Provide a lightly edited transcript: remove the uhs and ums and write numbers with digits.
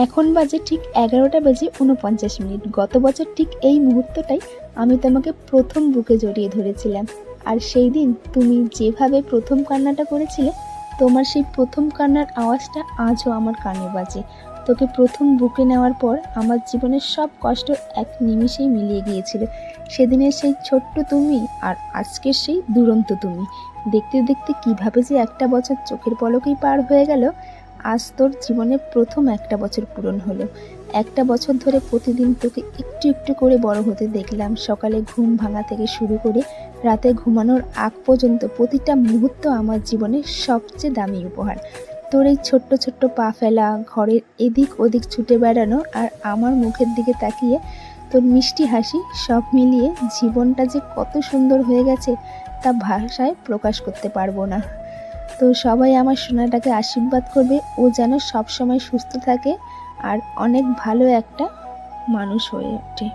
এখন বাজে ঠিক 11টা বেজে 49 মিনিট। গত বছর ঠিক এই মুহূর্তটাই আমি তোমাকে প্রথম বুকে জড়িয়ে ধরেছিলাম। আর সেই দিন তুমি যেভাবে প্রথম কান্নাটা করেছিলে, তোমার সেই প্রথম কান্নার আওয়াজটা আজও আমার কানে বাজে। তোকে প্রথম বুকে নেওয়ার পর আমার জীবনের সব কষ্ট এক নিমিষেই মিলিয়ে গিয়েছিল। সেদিনের সেই ছোট্ট তুমি আর আজকের সেই দুরন্ত তুমি, দেখতে দেখতে কিভাবে যে একটা বছর চোখের পলকেই পার হয়ে গেল। আজ তোর জীবনে প্রথম একটা বছর পূরণ হলো। একটা বছর ধরে প্রতিদিন তোকে একটু একটু করে বড় হতে দেখলাম। সকালে ঘুম ভাঙা থেকে শুরু করে রাতে ঘুমানোর আগ পর্যন্ত প্রতিটা মুহূর্ত আমার জীবনের সবচেয়ে দামি উপহার। তোর এই ছোট্ট ছোট্ট পা ফেলা, ঘরের এদিক ওদিক ছুটে বেড়ানো আর আমার মুখের দিকে তাকিয়ে তোর মিষ্টি হাসি, সব মিলিয়ে জীবনটা যে কত সুন্দর হয়ে গেছে তা ভাষায় প্রকাশ করতে পারবো না। তো সবাই আমার সোনাটাকে আশীর্বাদ করবে, ও যেন সব সময় সুস্থ থাকে আর অনেক ভালো একটা মানুষ হয়ে ওঠে।